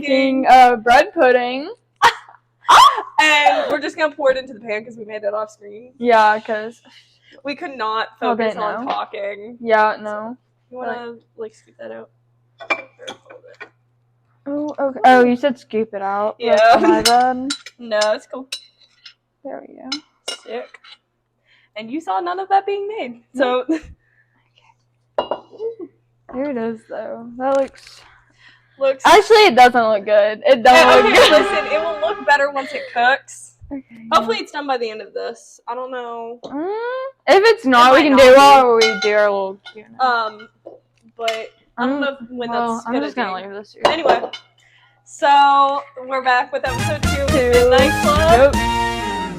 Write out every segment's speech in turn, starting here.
making bread pudding. And we're just gonna pour it into the pan because we made it off screen. Yeah, because we could not focus on talking. Yeah, no. You wanna scoop that out? Oh, okay. Oh, you said scoop it out. Yeah. That's my bad. No, it's cool. There we go. Sick. And you saw none of that being made. So. Here it is, though. That looks. Actually, it doesn't look good. It doesn't look good. Listen, it will look better once it cooks. Okay. Hopefully, it's done by the end of this. I don't know. If it's not, we can do while we do our little Q&A. But I don't know when that's I'm just gonna leave this here. Anyway, so we're back with episode 2 of Midnight Club. Yep.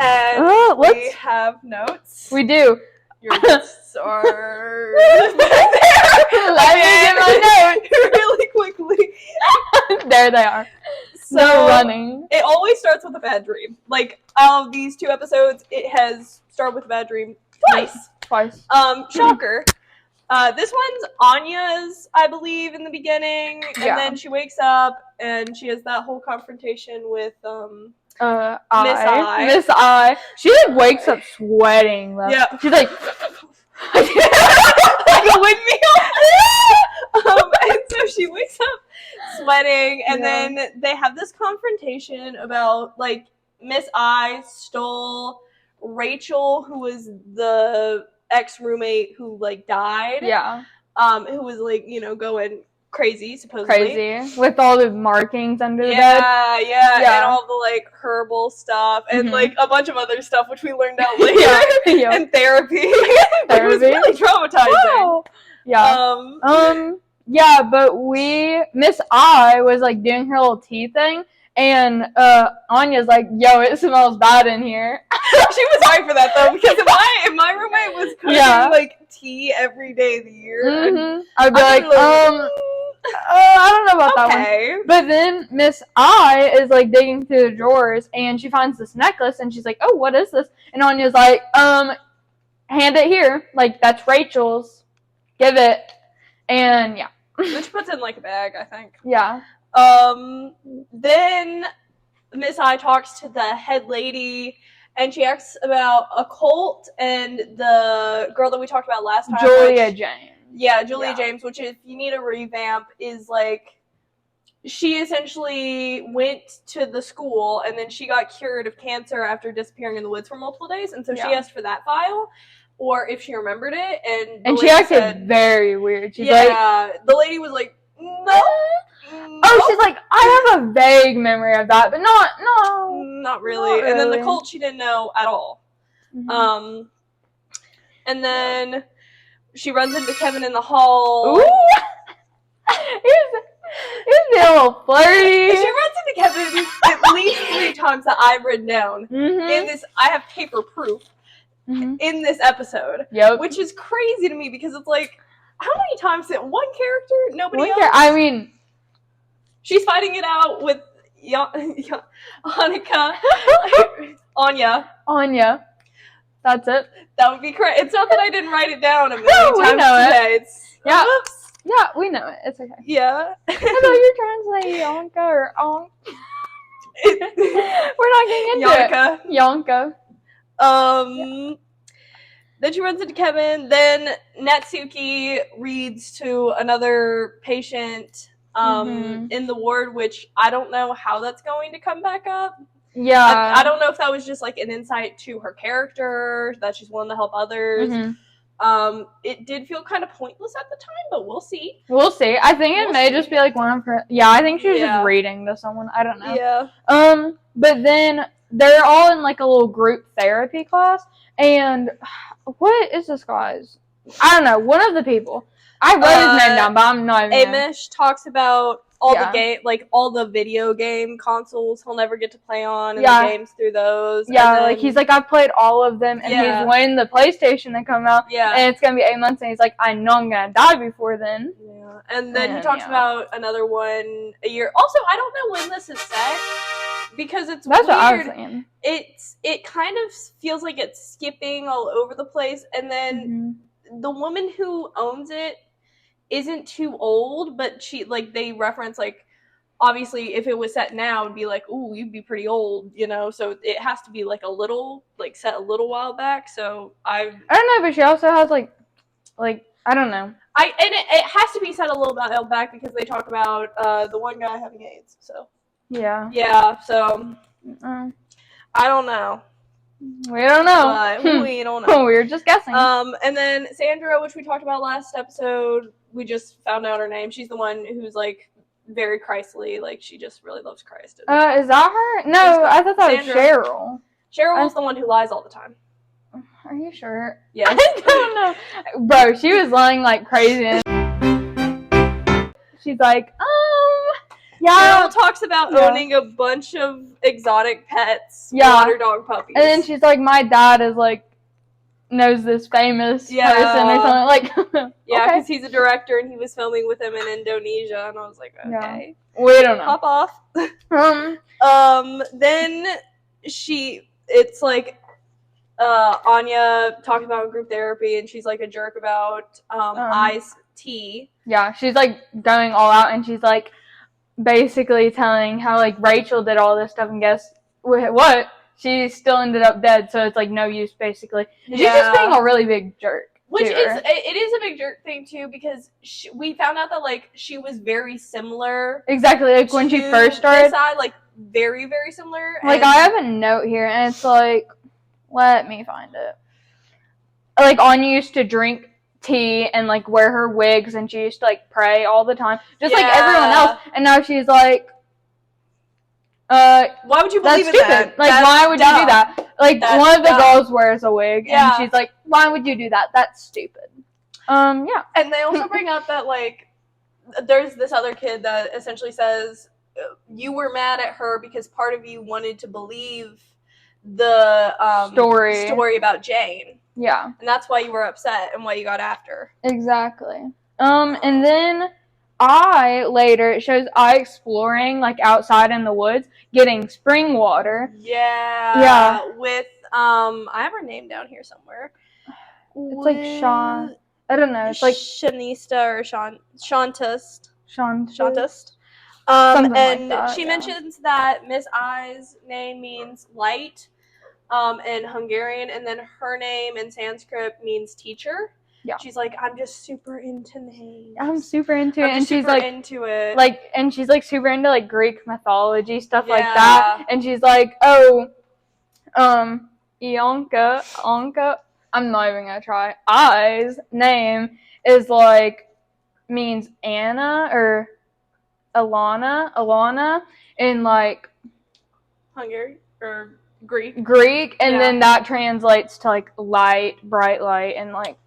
And we have notes. We do. Your notes are... Let me get my notes really quickly. There they are. So running. It always starts with a bad dream. Like, out of these 2 episodes, it has started with a bad dream twice. Shocker. This one's Anya's, I believe, in the beginning, and then she wakes up and she has that whole confrontation with Miss I. She wakes up sweating. Though. Yeah, she's like like a windmill. And so she wakes up sweating, and then they have this confrontation about Miss I stole Rachel, who was the ex-roommate who died, who was going crazy, supposedly with all the markings under the bed, and all the herbal stuff and a bunch of other stuff which we learned out later and therapy. It was really traumatizing. But Miss I was doing her little tea thing. And Anya's like, yo, it smells bad in here. She was right for that, though, because if my roommate was cooking, tea every day of the year, I'd be like, I don't know about that one. But then Miss I is, digging through the drawers, and she finds this necklace, and she's like, oh, what is this? And Anya's like, hand it here. That's Rachel's. Give it. And, yeah. Then she puts it in, a bag, I think. Yeah. Then Miss I talks to the head lady, and she asks about a cult and the girl that we talked about last time. Julia James. Yeah, Julia James, which if you need a revamp, is she essentially went to the school, and then she got cured of cancer after disappearing in the woods for multiple days, and so she asked for that file, or if she remembered it, and she acted very weird. She's the lady was like, no. Oh, she's like, I have a vague memory of that, but not really. And then the cult she didn't know at all. And then she runs into Kevin in the hall. Ooh. He's being a little flirty. She runs into Kevin at least 3 times that I've written down. In this, I have paper proof in this episode. Yep. Which is crazy to me because it's how many times did one character, nobody else? I mean, she's fighting it out with Hanukkah. Anya. That's it. That would be correct. It's not that I didn't write it down a million times today. Oops. Yeah, we know it. It's okay. Yeah. I thought you were trying to say Yonka or Onk. We're not getting into it. Yonka. Then she runs into Kevin. Then Natsuki reads to another patient in the ward, which I don't know how that's going to come back up. Yeah. I don't know if that was just an insight to her character, that she's willing to help others. It did feel kind of pointless at the time, but we'll see. I think it may just be one of her... Yeah, I think she was just reading to someone. I don't know. Yeah. But then they're all in a little group therapy class, and what is this guy's? I don't know. One of the people. I wrote his name down, but I'm not even... Amish talks about all the game, all the video game consoles he'll never get to play on, and the games through those. Yeah, and then, he's like, I've played all of them, and he's wanting the PlayStation to come out, and it's gonna be 8 months, and he's like, I know I'm gonna die before then. Yeah, and then he talks about another one a year. Also, I don't know when this is set, because it's That's weird. What I was saying. It kind of feels like it's skipping all over the place, and then the woman who owns it isn't too old, but she they reference obviously, if it was set now, it'd be like, ooh, you'd be pretty old, you know. So it has to be like a little, like set a little while back. So I don't know, but she also has like I don't know. It has to be set a little bit back because they talk about the one guy having AIDS. So yeah. So I don't know. We don't know. But we don't know. We were just guessing. And then Sandra, which we talked about last episode, we just found out her name. She's the one who's like very Christly, like she just really loves Christ. Is that her? No, I thought that was Cheryl. Cheryl's the one who lies all the time. Are you sure? Yes. I don't know. Bro, she was lying like crazy. She's like, yeah. Cheryl talks about owning a bunch of exotic pets, water dog puppies. And then she's like, my dad is like, knows this famous person or something. Like, yeah, because he's a director and he was filming with him in Indonesia. And I was like, okay. Yeah. We don't know. Pop off. Then it's like, Anya talking about group therapy and she's like a jerk about I's tea. Yeah, she's like going all out and she's like basically telling how like Rachel did all this stuff and guess what? She still ended up dead, so it's like no use basically. She's just being a really big jerk. Which it is a big jerk thing too because we found out that like she was very similar. Exactly, like when she first started. Like very, very similar. Like I have a note here and it's like, let me find it. Like Anya used to drink tea and like wear her wigs and she used to like pray all the time. Just like everyone else. And now she's like why would you believe in that? Like why would you do that? Like one of the girls wears a wig and she's like, why would you do that? That's stupid. Yeah. And they also bring up that like there's this other kid that essentially says you were mad at her because part of you wanted to believe the story about Jane. Yeah. And that's why you were upset and why you got after. Exactly. And then it shows I exploring like outside in the woods, getting spring water. Yeah. Yeah. With I have her name down here somewhere. It's like Sean. I don't know. It's like Shanista or Shantust. Shantust. And like she mentions that Miss I's name means light, in Hungarian, and then her name in Sanskrit means teacher. Yeah. She's like, I'm just super into names. I'm super into it. And she's like into it. Like, and she's like super into like Greek mythology, stuff like that. And she's like, oh, Ianka, I'm not even gonna try. I's name is like, means Anna or Alana in like Hungary or Greek, and then that translates to like light, bright light, and like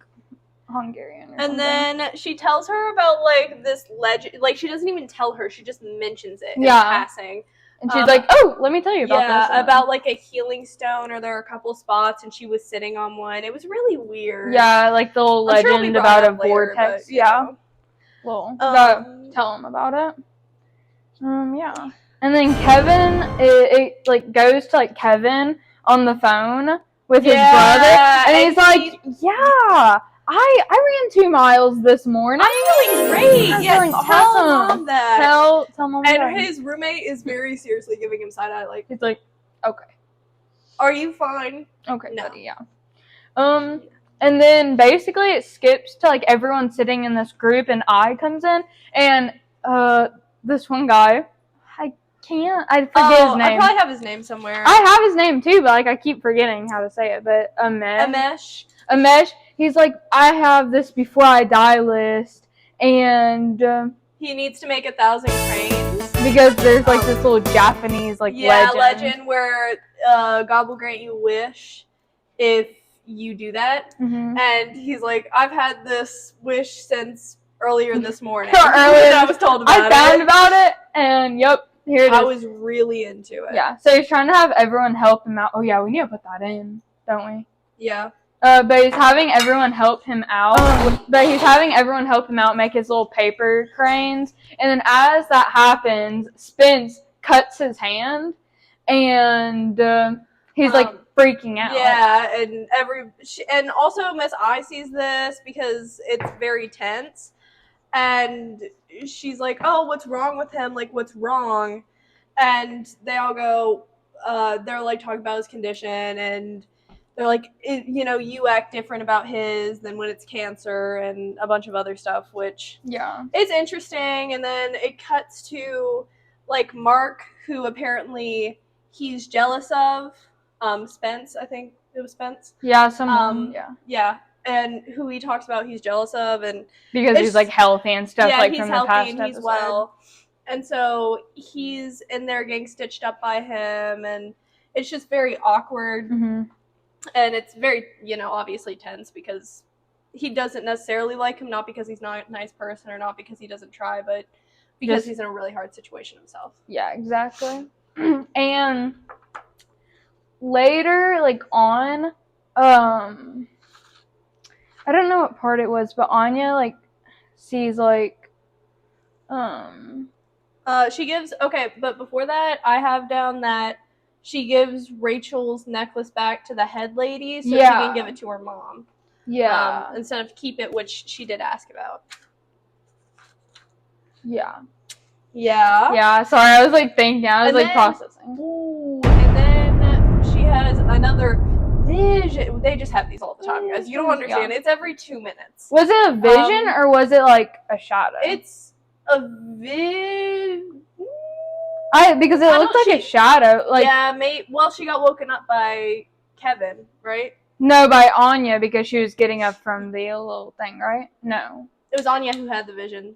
Hungarian. And then she tells her about like this legend. Like she doesn't even tell her; she just mentions it in passing. And she's like, "Oh, let me tell you about this." Yeah, about like a healing stone, or there are a couple spots, and she was sitting on one. It was really weird. Yeah, like the little legend about a vortex. But, yeah. Well, tell them about it. Yeah. And then Kevin, it like goes to like Kevin on the phone with his brother, and he's like, "Yeah, I ran 2 miles this morning. I'm feeling great. Tell mom that. Tell mom that." And his roommate is very seriously giving him side eye, like he's like, "Okay, are you fine?" Okay, no. Buddy, yeah. And then basically it skips to like everyone sitting in this group, and I comes in, and this one guy. I forget his name. I probably have his name somewhere. I have his name too, but like I keep forgetting how to say it. But Amesh. He's like, I have this before I die list, and he needs to make 1,000 cranes because there's like this little Japanese like legend where God will grant you a wish if you do that. Mm-hmm. And he's like, I've had this wish since earlier this morning. I was told about it. I found about it, and yep. Here it is. I was really into it. Yeah, so he's trying to have everyone help him out. Oh yeah, we need to put that in, don't we? Yeah. But he's having everyone help him out. Make his little paper cranes. And then as that happens, Spence cuts his hand, and he's like freaking out. Yeah, and also Miss I sees this because it's very tense. and she's like, oh, what's wrong with him? Like, what's wrong? And they all go, they're like talking about his condition, and they're like, you act different about his than when it's cancer, and a bunch of other stuff, which is interesting. And then it cuts to like Mark, who apparently he's jealous of, Spence, I think it was Spence. Yeah, someone. Yeah. And who he talks about he's jealous of, and because he's like healthy and stuff, like he's from healthy the past and he's episode. well. And so he's in there getting stitched up by him, and it's just very awkward. Mm-hmm. And it's very, obviously tense because he doesn't necessarily like him, not because he's not a nice person or not because he doesn't try, but because he's in a really hard situation himself. Yeah, exactly. And later, like on, I don't know what part it was, but Anya like sees like, she gives, but before that, I have down that she gives Rachel's necklace back to the head lady so she can give it to her mom. Yeah. Instead of keep it, which she did ask about. Yeah. Yeah. Yeah, sorry, I was like thinking, I was like processing. Ooh, and then she has another vision. They just have these all the time, guys. You don't understand. It's every 2 minutes. Was it a vision or was it like a shadow? It's a vision. Because it looked like a shadow. Like, yeah, well, she got woken up by Kevin, right? No, by Anya, because she was getting up from the little thing, right? No. It was Anya who had the vision.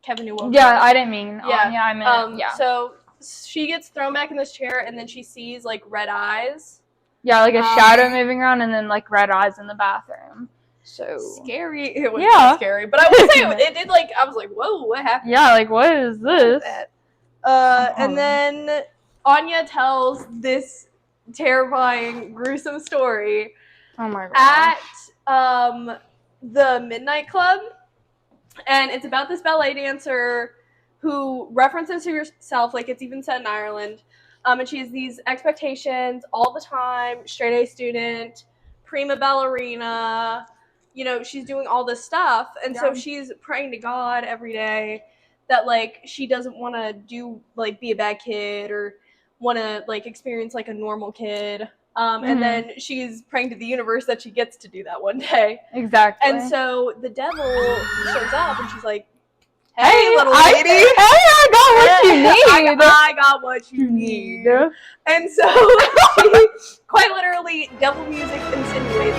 Kevin who woke up. Yeah, I didn't mean Anya. I meant, So she gets thrown back in this chair, and then she sees, like, red eyes. Yeah, like a shadow moving around, and then, like, red eyes in the bathroom. So scary. It was scary. But I will say, it did, like, I was like, whoa, what happened? Yeah, like, what is this? And then Anya tells this terrifying, gruesome story oh my god at the Midnight Club, and it's about this ballet dancer who references herself like it's even set in Ireland, and she has these expectations all the time, straight A student, prima ballerina, she's doing all this stuff, and so she's praying to God every day that, like, she doesn't want to be a bad kid or want to, like, experience, like, a normal kid. And then she's praying to the universe that she gets to do that one day. Exactly. And so the devil shows up, and she's like, hey, little lady. I got what you need. I got what you need. And so she quite literally, devil music insinuates,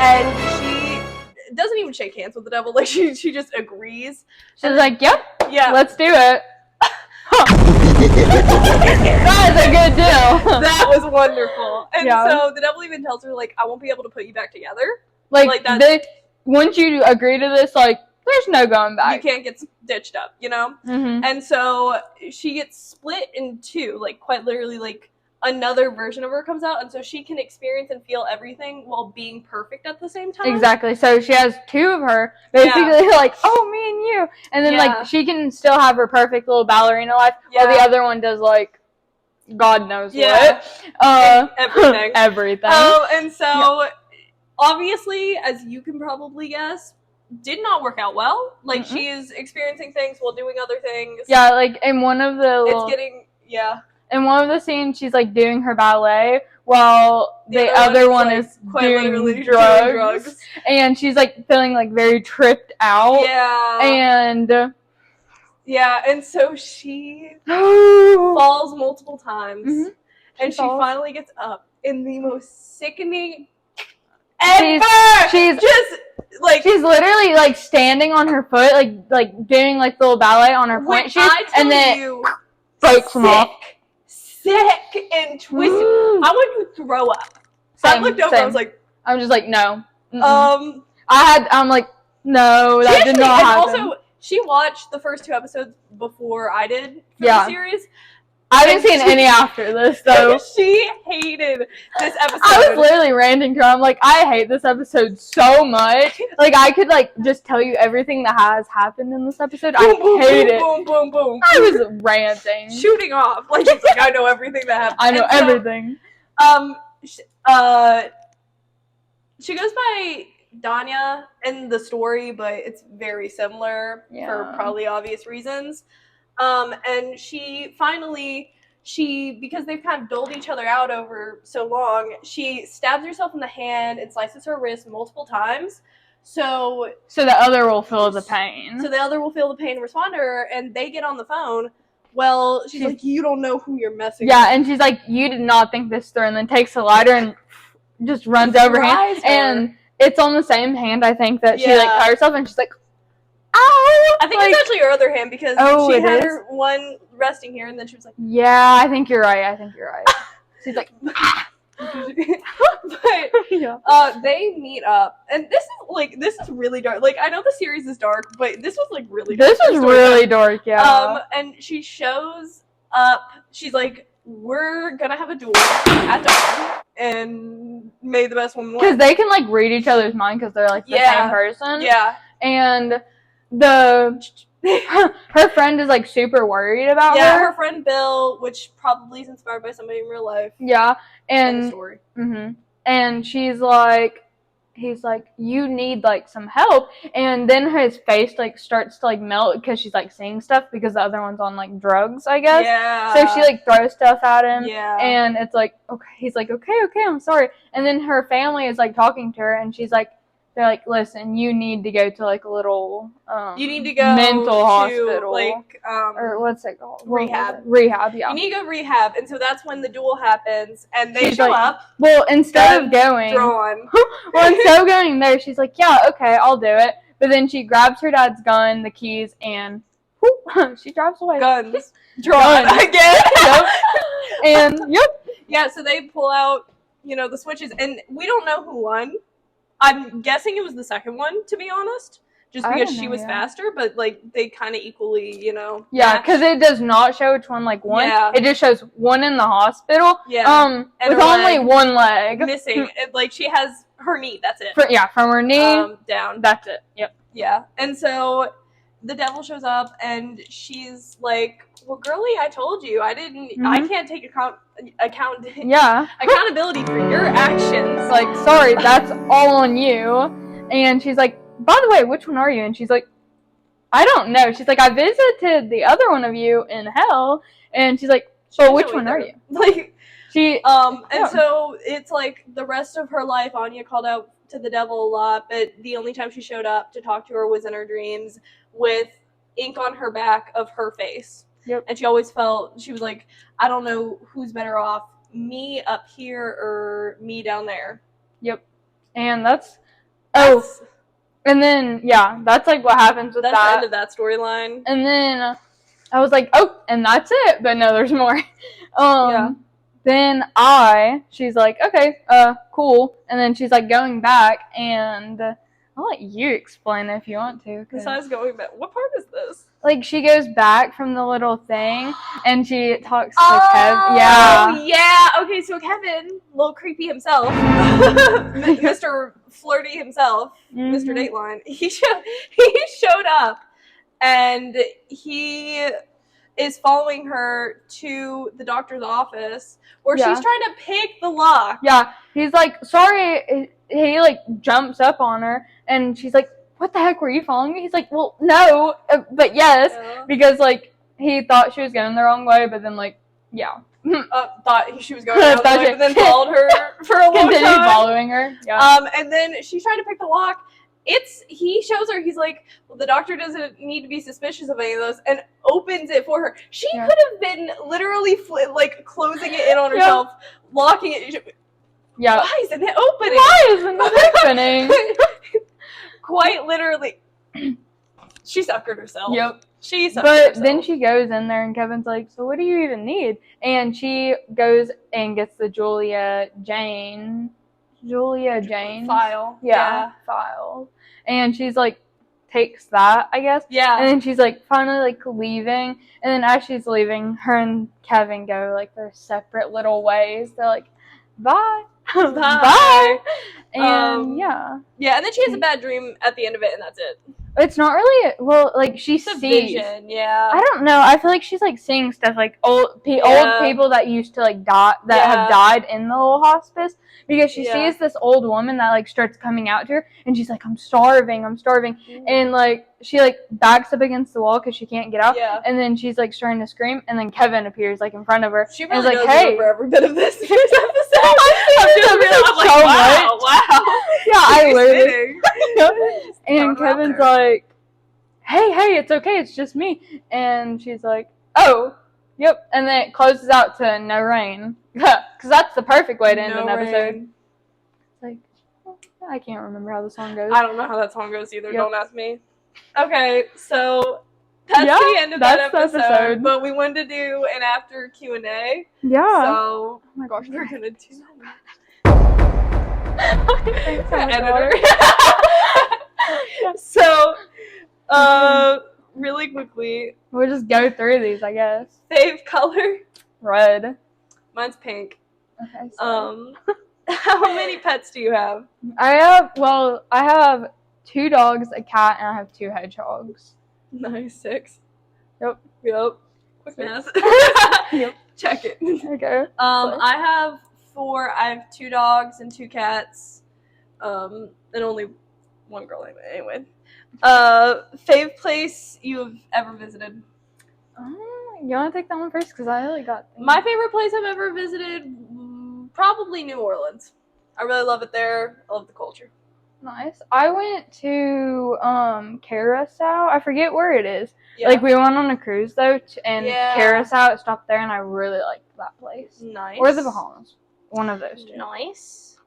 and she doesn't even shake hands with the devil. Like, she just agrees. She's like, yep. Yeah. Let's do it. That is a good deal. That was wonderful. And so the devil even tells her, like, I won't be able to put you back together. Like once you agree to this, like, there's no going back. You can't get stitched up, And so she gets split in two, like, quite literally, like, another version of her comes out, and so she can experience and feel everything while being perfect at the same time. Exactly. So she has two of her, basically, like, oh, me and you. And then, like, she can still have her perfect little ballerina life, while the other one does, like, God knows what. Everything. Everything. And so, obviously, as you can probably guess, did not work out well. Like, she is experiencing things while doing other things. Yeah, like, in one of the in one of the scenes, she's, like, doing her ballet, while the other one is doing drugs. And she's, like, feeling, like, very tripped out. Yeah. And and so she falls multiple times. And she finally gets up in the most sickening she's just, like, she's literally, like, standing on her foot, like doing, like, little ballet on her point shoes, and then breaks them off. Sick and twisted. I wanted to throw up. I looked over. I was like, I'm just like, no. I'm like, no, that did not happen. Also, she watched the first 2 episodes before I did for the series. I haven't seen any after this, though. She hated this episode. I was literally ranting to her. I'm like, I hate this episode so much. Like, I could, like, just tell you everything that has happened in this episode. I hate it. Boom, boom, boom. I was ranting. Shooting off. Like, she's like, I know everything that happened. I know everything. She goes by Danya in the story, but it's very similar for probably obvious reasons. And she finally, because they've kind of doled each other out over so long, she stabs herself in the hand and slices her wrist multiple times. So the other will feel the pain. So the other will feel the pain and respond to her, and they get on the phone. Well, she's like, you don't know who you're messing with. Yeah, and she's like, you did not think this through, and then takes a lighter and just runs over him. And it's on the same hand, I think, that she like cut herself, and she's like, ow! I think it's actually her other hand, because she had her one resting here, and then she was like, yeah, I think you're right. She's like, but they meet up, and this is really dark. Like, I know the series is dark, but this was like really dark. This is really dark, yeah. And she shows up. She's like, we're gonna have a duel at dawn, and may the best one win. Because they can like read each other's mind because they're like the same person. Yeah. And her friend is like super worried about her. Yeah, her friend Bill, which probably is inspired by somebody in real life. Yeah, and story. And he's like, you need like some help, and then his face like starts to like melt because she's like seeing stuff because the other one's on like drugs, I guess. Yeah. So she like throws stuff at him. Yeah. And it's like, okay, he's like, okay, I'm sorry. And then her family is like talking to her, and she's like, they're like, listen, you need to go to like a little you need to go mental to, hospital, like or what's it called? Rehab. Yeah. You need to go rehab, and so that's when the duel happens, and they show up. Well, instead of going, instead of going there, she's like, yeah, okay, I'll do it. But then she grabs her dad's gun, the keys, and whoop, she drives away. Guns drawn again. And yeah. So they pull out, the switches, and we don't know who won. I'm guessing it was the second one, to be honest, just because she was faster, but, like, they kind of equally, Yeah, because it does not show which one, like, won. Yeah. It just shows one in the hospital. Yeah. With only one leg. Missing. Like, she has her knee, that's it. From her knee down. That's it, yep. Yeah, and so the devil shows up, and she's like, well, girlie, I told you, I can't take accountability for your actions. Like, sorry, that's all on you. And she's like, by the way, which one are you? And she's like, I don't know. She's like, I visited the other one of you in hell. And she's like, so which one are you? Like, and so it's like the rest of her life, Anya called out to the devil a lot, but the only time she showed up to talk to her was in her dreams with ink on her back of her face. Yep. And she always felt, she was like, I don't know who's better off, me up here or me down there. Yep. And that's and then, that's like what happens with that. That's the end of that storyline. And then I was like, oh, and that's it. But no, there's more. Then she's like, okay, cool. And then she's like going back, and I'll let you explain if you want to. Besides going back, what part is this? Like, she goes back from the little thing, and she talks to Kevin. Yeah. Okay, so Kevin, little creepy himself, Mr. Flirty himself, Mr. Dateline, he showed up, and he is following her to the doctor's office, where she's trying to pick the lock. Yeah, he's like, sorry, he like jumps up on her, and she's like, what the heck, were you following me? He's like, well, no, but yes, because, like, he thought she was going the wrong way, but then, like, thought she was going the wrong way, but then followed her for a long time. Continued following her, and then she's trying to pick the lock. He shows her, he's like, well, the doctor doesn't need to be suspicious of any of those, and opens it for her. She could have been literally, closing it in on herself, locking it. Yeah. Why isn't it opening? Quite literally, she suckered herself. Yep. She suckered herself. But then she goes in there, and Kevin's like, so what do you even need? And she goes and gets the Julia Jane file. Yeah, file. And she's like, takes that, I guess. Yeah. And then she's like, finally, like, leaving. And then as she's leaving, her and Kevin go like their separate little ways. They're like, bye. Bye. And yeah, and then she has a bad dream at the end of it, and that's it. It's not really, well, like, she It's a sees. vision, yeah. I don't know. I feel like she's, like, seeing stuff, like, old people that used to, like, die, that have died in the little hospice, because she sees this old woman that, like, starts coming out to her, and she's like, I'm starving, and, like, she, like, backs up against the wall because she can't get out, and then she's, like, starting to scream, and then Kevin appears, like, in front of her, she really and is like, knows hey. every bit of this episode. I'm like, wow. Yeah, I literally. And Kevin's like, hey, it's okay, it's just me. And she's like, oh, yep. And then it closes out to no rain. Because that's the perfect way to end an episode. It's like, I can't remember how the song goes. I don't know how that song goes either. Don't ask me. Okay, so that's the end of that episode. But we wanted to do an after Q&A. Yeah. So, oh my gosh, we're going to do Thanks so much, editor. So, really quickly, we'll just go through these, I guess. Fave color? Red. Mine's pink. Okay. So. How many pets do you have? I have 2 dogs, a cat, and I have 2 hedgehogs. Nice. 6. Yep. Quick math. Yep. Check it. Okay. I have 4. I have 2 dogs and 2 cats. And only 1 girl anyway. Fave place you've ever visited? You want to take that one first? Because I really got things. My favorite place I've ever visited, probably New Orleans. I really love it there. I love the culture. Nice. I went to Curacao. I forget where it is. Yeah. Like, we went on a cruise, though, and Curacao, it stopped there, and I really liked that place. Nice. Or the Bahamas. One of those 2. Nice.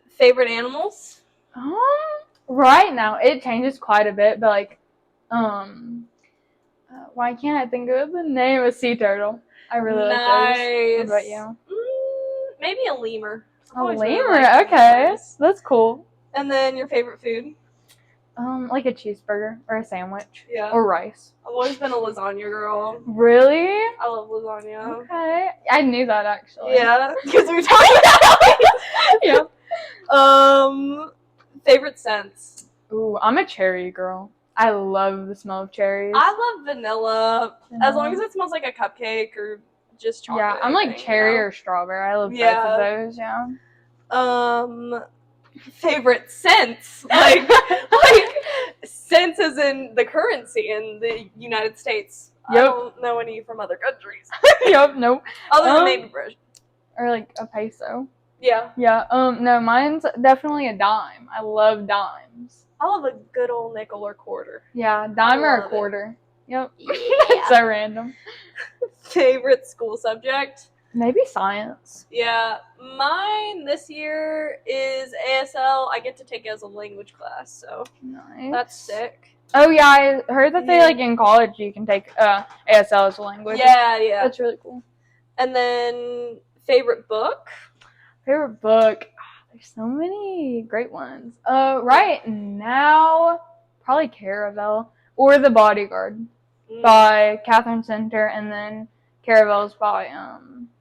Favorite animals? Right now, it changes quite a bit, but, like, why can't I think of the name of sea turtle? I really like those. What about you? Maybe a lemur. A lemur, okay. That's cool. And then your favorite food? Like a cheeseburger or a sandwich. Yeah. Or rice. I've always been a lasagna girl. Really? I love lasagna. Okay. I knew that, actually. Yeah, because we were talking about it. Yeah. Favorite scents? Ooh, I'm a cherry girl. I love the smell of cherries. I love vanilla. As long as it smells like a cupcake or just chocolate. Yeah, I'm like cherry or strawberry. I love both of those, yeah. Favorite scents? Like scents as in the currency in the United States. Yep. I don't know any from other countries. Yep, nope. Other than maybe British. Or like a peso. Yeah. Yeah, no, mine's definitely a dime. I love dimes. I love a good old nickel or quarter. Yeah, dime or a quarter. Yep. Yeah. That's so random. Favorite school subject? Maybe science. Yeah, mine this year is ASL. I get to take it as a language class, so nice. That's sick. Oh yeah, I heard that they like in college you can take ASL as a language. Yeah. That's really cool. And then favorite book? Favorite book? There's so many great ones. Right now, probably Caravel or The Bodyguard by Catherine Center, and then Caravel's by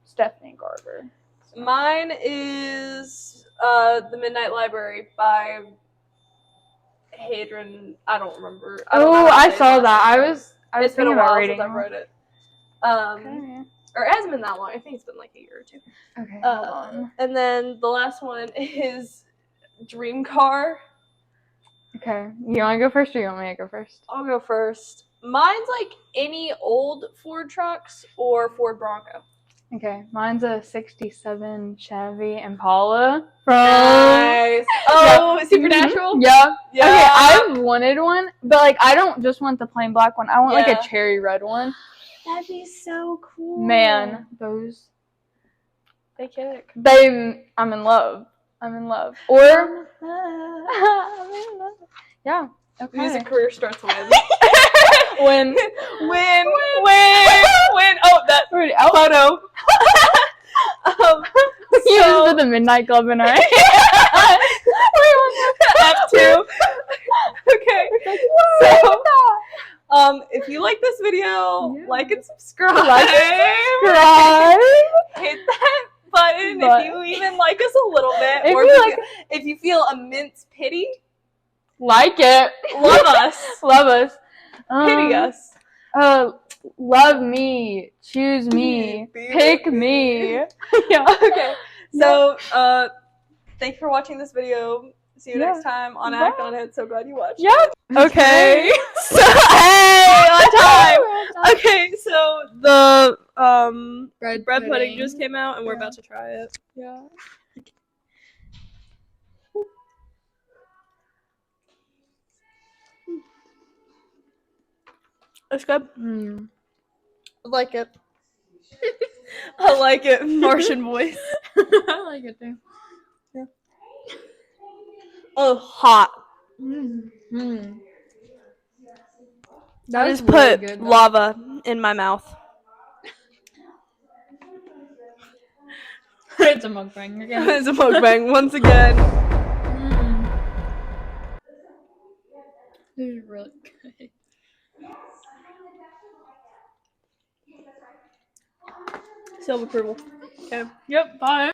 Stephanie Garber. So. Mine is The Midnight Library by Hadrian. I don't remember. I saw that. I was it's been a about while reading since I've read it. Okay. Or it hasn't been that long. I think it's been like a year or 2. Okay, hold on. And then the last one is Dream Car. Okay. You want to go first or you want me to go first? I'll go first. Mine's like any old Ford trucks or Ford Bronco. Okay. Mine's a 67 Chevy Impala from... Nice. Oh, Supernatural? Yeah. Okay, I've wanted one, but like I don't just want the plain black one. I want like a cherry red one. That'd be so cool. Man, those... They kick. I'm in love. Or... I'm in love. Yeah. Okay. Music career starts when. when. Oh, that photo. You went to the Midnight Club and I. That too. Okay. So, if you like this video, like and subscribe. Hit that button if you even like us a little bit, or if you feel immense pity. Like it. Love us. Love us. Pity us. Love me. Choose me. Pick me. Yeah. Okay. So, thank you for watching this video. See you next time on Act On It. So glad you watched. Yep. Okay. So, hey, on time. Okay, so the bread pudding just came out, and we're about to try it. Yeah. It's good. Mm. I like it. I like it. Martian voice. I like it too. Yeah. Oh, hot. Mm. I just put lava in my mouth. It's a mukbang again. It's a mukbang once again. This is really good. Seal of approval. Okay. Yep, bye.